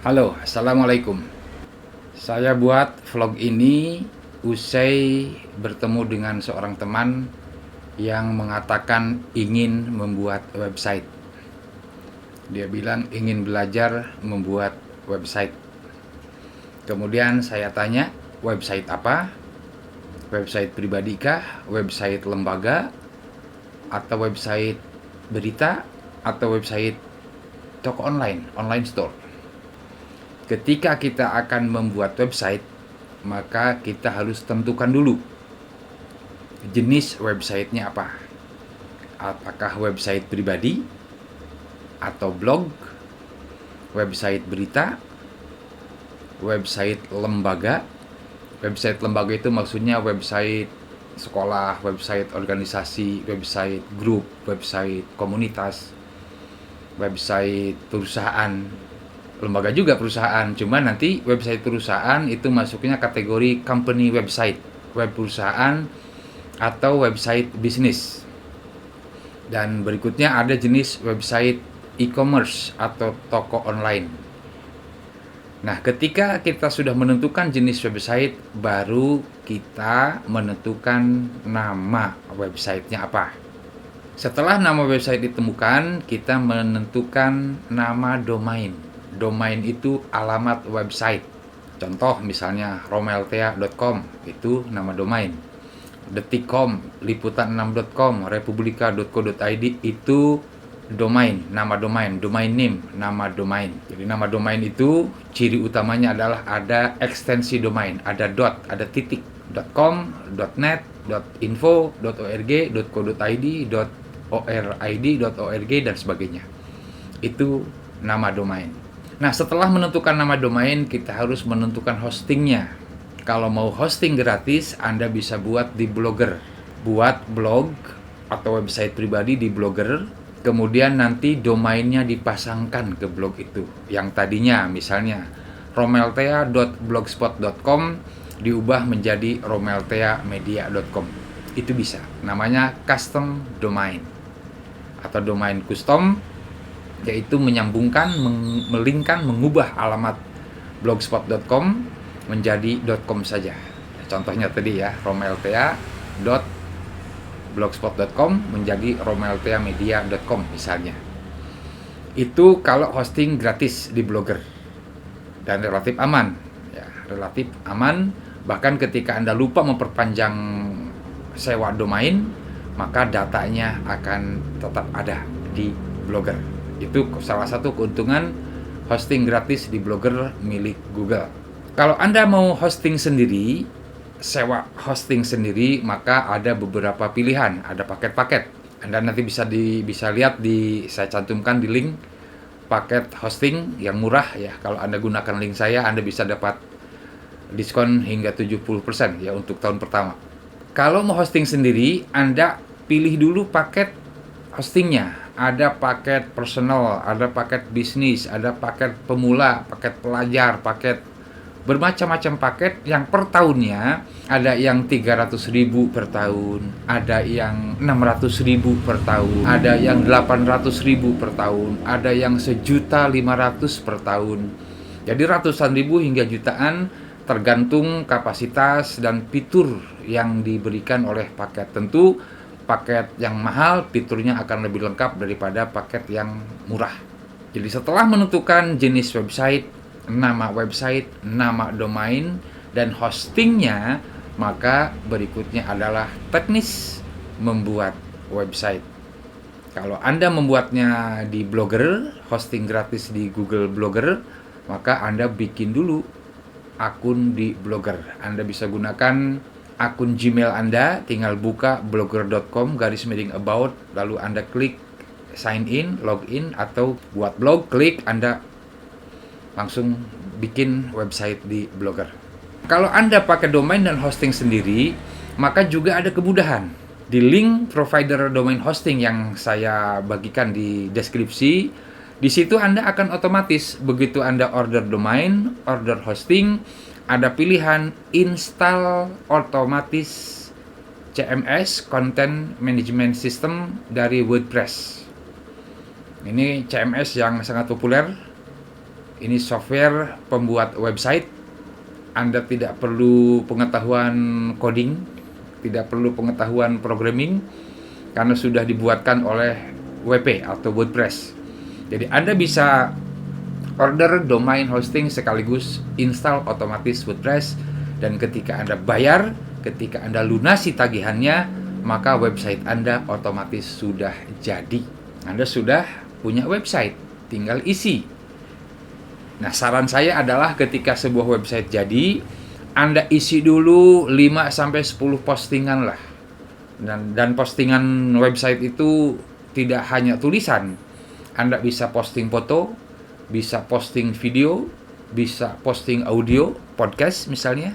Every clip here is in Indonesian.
Halo, Assalamualaikum. Saya buat vlog ini usai bertemu dengan seorang teman yang mengatakan ingin membuat website. Dia bilang ingin belajar membuat website. Kemudian saya tanya, website apa? Website pribadi kah? Website lembaga? Atau website berita? Atau website toko online, online store? Ketika kita akan membuat website, maka kita harus tentukan dulu jenis websitenya apa. Apakah website pribadi atau blog, website berita, website lembaga. Website lembaga itu maksudnya website sekolah, website organisasi, website grup, website komunitas, website perusahaan. Lembaga juga perusahaan, cuman nanti website perusahaan itu masuknya kategori company website, web perusahaan atau website bisnis. Dan berikutnya ada jenis website e-commerce atau toko online. Nah, ketika kita sudah menentukan jenis website, baru kita menentukan nama websitenya apa. Setelah nama website ditemukan, kita menentukan nama domain. Domain itu alamat website. Contoh misalnya romeltea.com, itu nama domain. Detikcom, liputan6.com, republika.co.id, itu domain, nama domain, domain name, nama domain. Jadi nama domain itu ciri utamanya adalah ada ekstensi domain, ada dot, ada titik, .com, .net, .info, .org, .co.id, .org, dan sebagainya. Itu nama domain. Nah, setelah menentukan nama domain, kita harus menentukan hostingnya. Kalau mau hosting gratis, Anda bisa buat di Blogger. Buat blog atau website pribadi di Blogger, kemudian nanti domainnya dipasangkan ke blog itu. Yang tadinya misalnya romeltea.blogspot.com diubah menjadi romelteamedia.com. Itu bisa. Namanya custom domain atau domain custom, yaitu menyambungkan, melingkan, mengubah alamat blogspot.com menjadi .com saja. Contohnya tadi ya, romeltea.blogspot.com menjadi romelteamedia.com misalnya. Itu kalau hosting gratis di Blogger. Dan relatif aman. Ya, relatif aman. Bahkan ketika Anda lupa memperpanjang sewa domain, maka datanya akan tetap ada di Blogger. Itu salah satu keuntungan hosting gratis di Blogger milik Google. Kalau Anda mau hosting sendiri, sewa hosting sendiri, maka ada beberapa pilihan, ada paket-paket. Anda nanti bisa lihat saya cantumkan di link paket hosting yang murah ya. Kalau Anda gunakan link saya, Anda bisa dapat diskon hingga 70% ya untuk tahun pertama. Kalau mau hosting sendiri, Anda pilih dulu paket hostingnya. Ada paket personal, ada paket bisnis, ada paket pemula, paket pelajar, paket bermacam-macam paket yang per tahunnya ada yang 300.000 per tahun, ada yang 600.000 per tahun, ada yang 800.000 per tahun, ada yang 1.500.000 per tahun. Jadi ratusan ribu hingga jutaan tergantung kapasitas dan fitur yang diberikan oleh paket. Tentu paket yang mahal fiturnya akan lebih lengkap daripada paket yang murah. Jadi setelah menentukan jenis website, nama domain, dan hostingnya, maka berikutnya adalah teknis membuat website. Kalau Anda membuatnya di Blogger, hosting gratis di Google Blogger, maka Anda bikin dulu akun di Blogger. Anda bisa gunakan akun Gmail Anda, tinggal buka blogger.com/about, lalu Anda klik sign in, login, atau buat blog, klik, Anda langsung bikin website di Blogger. Kalau Anda pakai domain dan hosting sendiri, maka juga ada kemudahan. Di link provider domain hosting yang saya bagikan di deskripsi, di situ Anda akan otomatis begitu Anda order domain, order hosting, ada pilihan install otomatis CMS, Content Management System dari WordPress. Ini CMS yang sangat populer Ini software pembuat website. Anda tidak perlu pengetahuan coding, tidak perlu pengetahuan programming, karena sudah dibuatkan oleh WP atau WordPress. Jadi Anda bisa order domain hosting sekaligus install otomatis WordPress, dan ketika Anda bayar, ketika Anda lunasi tagihannya, maka website Anda otomatis sudah jadi. Anda sudah punya website, tinggal isi. Nah, saran saya adalah ketika sebuah website jadi, Anda isi dulu 5-10 postingan lah. Dan postingan website itu tidak hanya tulisan. Anda bisa posting foto, bisa posting video, bisa posting audio, podcast misalnya.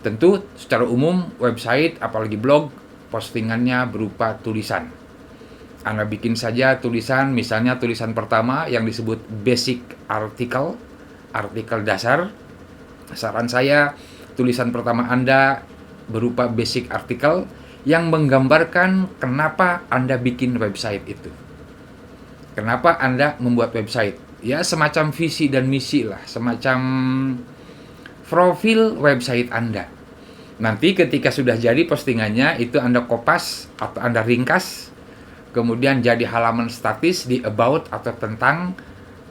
Tentu secara umum website, apalagi blog, postingannya berupa tulisan. Anda bikin saja tulisan, misalnya tulisan pertama yang disebut basic article, artikel dasar. Saran saya, tulisan pertama Anda berupa basic article yang menggambarkan kenapa Anda bikin website itu. Kenapa Anda membuat website? Ya, semacam visi dan misi lah, semacam profil website Anda. Nanti ketika sudah jadi postingannya, itu Anda kopas atau Anda ringkas, kemudian jadi halaman statis di about atau tentang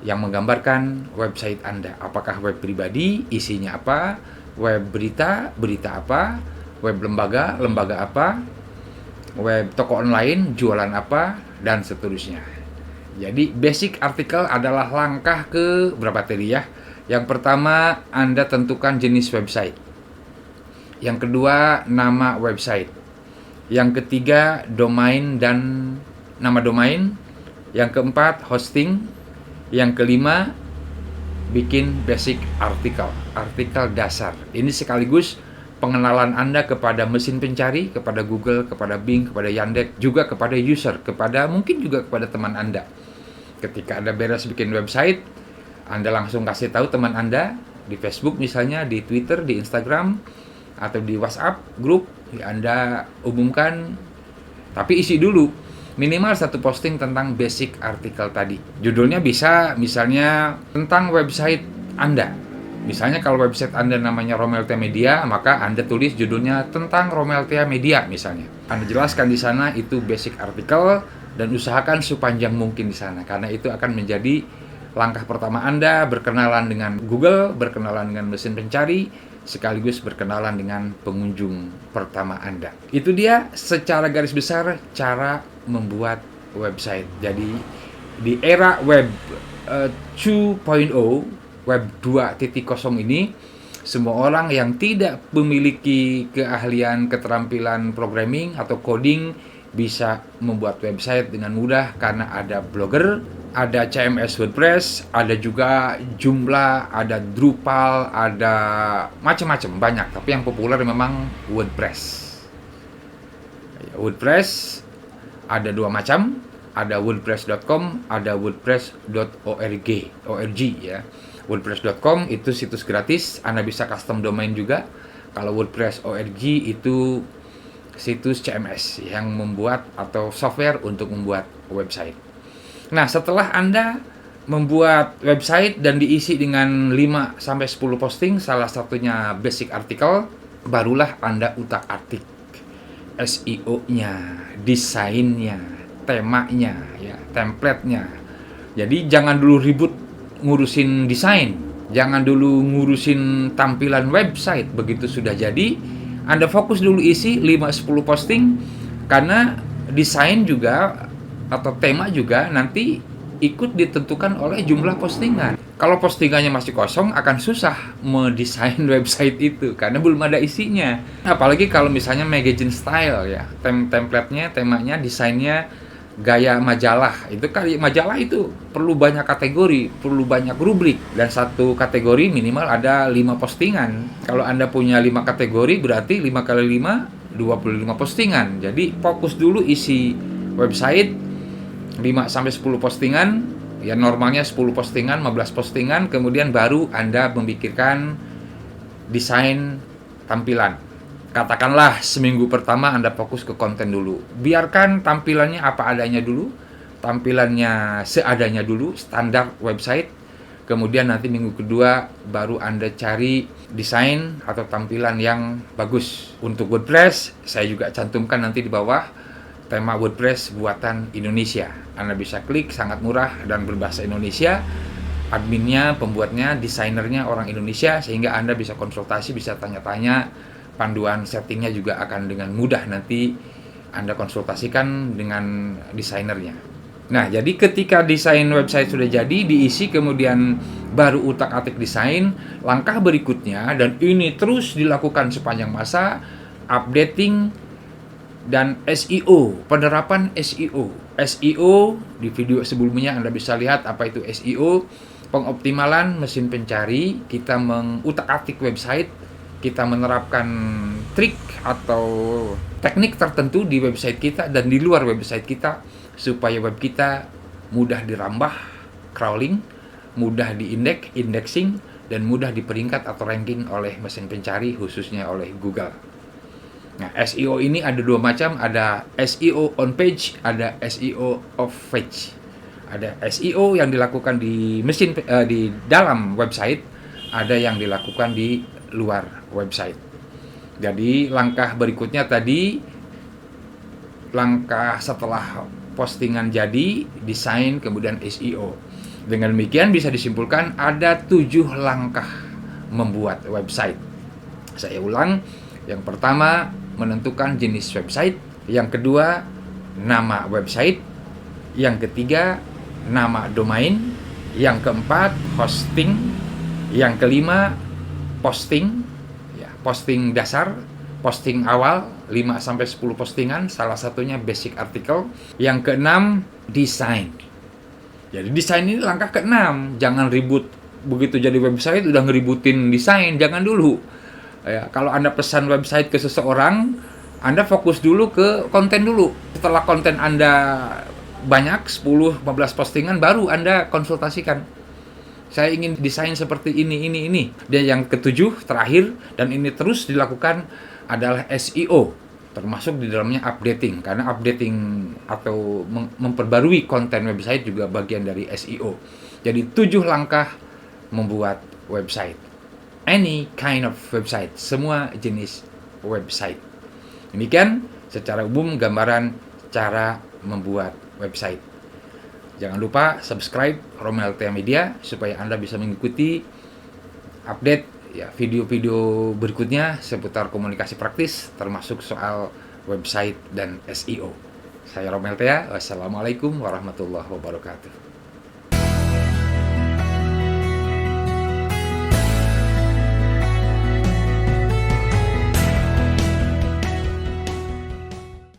yang menggambarkan website Anda. Apakah web pribadi, isinya apa, web berita, berita apa, web lembaga, lembaga apa, web toko online, jualan apa, dan seterusnya. Jadi basic article adalah langkah ke berapa tadi ya? Yang pertama, Anda tentukan jenis website. Yang kedua, nama website. Yang ketiga, domain dan nama domain. Yang keempat, hosting. Yang kelima, bikin basic artikel, artikel dasar. Ini sekaligus pengenalan Anda kepada mesin pencari, kepada Google, kepada Bing, kepada Yandex, juga kepada user, mungkin juga kepada teman Anda. Ketika Anda beres bikin website, Anda langsung kasih tahu teman Anda di Facebook misalnya, di Twitter, di Instagram, atau di WhatsApp grup, Anda umumkan. Tapi isi dulu minimal satu posting tentang basic artikel tadi. Judulnya bisa misalnya tentang website Anda. Misalnya kalau website Anda namanya Romeltia Media, maka Anda tulis judulnya tentang Romeltia Media misalnya. Anda jelaskan di sana itu basic artikel dan usahakan sepanjang mungkin di sana, karena itu akan menjadi langkah pertama Anda berkenalan dengan Google, berkenalan dengan mesin pencari, sekaligus berkenalan dengan pengunjung pertama Anda. Itu dia secara garis besar cara membuat website. Jadi di era web 2.0, web 2.0 ini, semua orang yang tidak memiliki keahlian, keterampilan programming atau coding bisa membuat website dengan mudah, karena ada Blogger, ada CMS WordPress, ada juga Joomla, ada Drupal, ada macam-macam, banyak. Tapi yang populer memang WordPress. WordPress ada dua macam, ada wordpress.com, ada wordpress.org ya. wordpress.com itu situs gratis, Anda bisa custom domain juga. Kalau wordpress.org itu situs CMS yang membuat atau software untuk membuat website. Nah, setelah Anda membuat website dan diisi dengan 5-10 posting, salah satunya basic article, barulah Anda utak-atik SEO-nya, desainnya, temanya, ya, template-nya. Jadi jangan dulu ribut ngurusin desain, jangan dulu ngurusin tampilan website. Begitu sudah jadi, Anda fokus dulu isi 5-10 posting, karena desain juga atau tema juga nanti ikut ditentukan oleh jumlah postingan. Kalau postingannya masih kosong, akan susah mendesain website itu karena belum ada isinya. Apalagi kalau misalnya magazine style ya, template-nya, temanya, desainnya gaya majalah. Itu kali majalah itu perlu banyak kategori, perlu banyak rubrik, dan satu kategori minimal ada 5 postingan. Kalau Anda punya 5 kategori, berarti 5 kali 5 25 postingan. Jadi fokus dulu isi website 5-10 postingan. Ya normalnya 10 postingan, 15 postingan, kemudian baru Anda memikirkan desain tampilan. Katakanlah seminggu pertama Anda fokus ke konten dulu. Biarkan tampilannya apa adanya dulu, tampilannya seadanya dulu, standar website. Kemudian nanti minggu kedua baru Anda cari desain atau tampilan yang bagus. Untuk WordPress, saya juga cantumkan nanti di bawah tema WordPress buatan Indonesia. Anda bisa klik, sangat murah dan berbahasa Indonesia. Adminnya, pembuatnya, desainernya orang Indonesia, sehingga Anda bisa konsultasi, bisa tanya-tanya. Panduan settingnya juga akan dengan mudah nanti Anda konsultasikan dengan desainernya. Nah, jadi ketika desain website sudah jadi, diisi, kemudian baru utak-atik desain, langkah berikutnya, dan ini terus dilakukan sepanjang masa, updating dan SEO, penerapan SEO. SEO, di video sebelumnya Anda bisa lihat apa itu SEO, pengoptimalan mesin pencari, kita mengutak-atik website, kita menerapkan trik atau teknik tertentu di website kita dan di luar website kita, supaya web kita mudah dirambah, crawling, mudah indexing, dan mudah diperingkat atau ranking oleh mesin pencari, khususnya oleh Google. Nah, SEO ini ada dua macam, ada SEO on page, ada SEO off page. Ada SEO yang dilakukan di di dalam website, ada yang dilakukan di luar website. Jadi langkah berikutnya tadi, langkah setelah postingan jadi, desain, kemudian SEO. Dengan demikian bisa disimpulkan ada 7 langkah membuat website. Saya ulang, yang pertama menentukan jenis website, yang kedua nama website, yang ketiga nama domain, yang keempat hosting, yang kelima posting, ya, posting dasar, posting awal 5-10 postingan, salah satunya basic article. Yang keenam, desain. Jadi desain ini langkah keenam. Jangan ribut begitu jadi website udah ngeributin desain, jangan dulu. Ya, kalau Anda pesan website ke seseorang, Anda fokus dulu ke konten dulu. Setelah konten Anda banyak, 10-15 postingan, baru Anda konsultasikan. Saya ingin desain seperti ini. Dan yang ketujuh, terakhir, dan ini terus dilakukan, adalah SEO, termasuk di dalamnya updating, karena updating atau memperbarui konten website juga bagian dari SEO. Jadi 7 langkah membuat website. Any kind of website, semua jenis website. Demikian secara umum gambaran cara membuat website. Jangan lupa subscribe Romel Tia Media supaya Anda bisa mengikuti update ya video-video berikutnya seputar komunikasi praktis, termasuk soal website dan SEO. Saya Romel Tia, wassalamualaikum warahmatullahi wabarakatuh.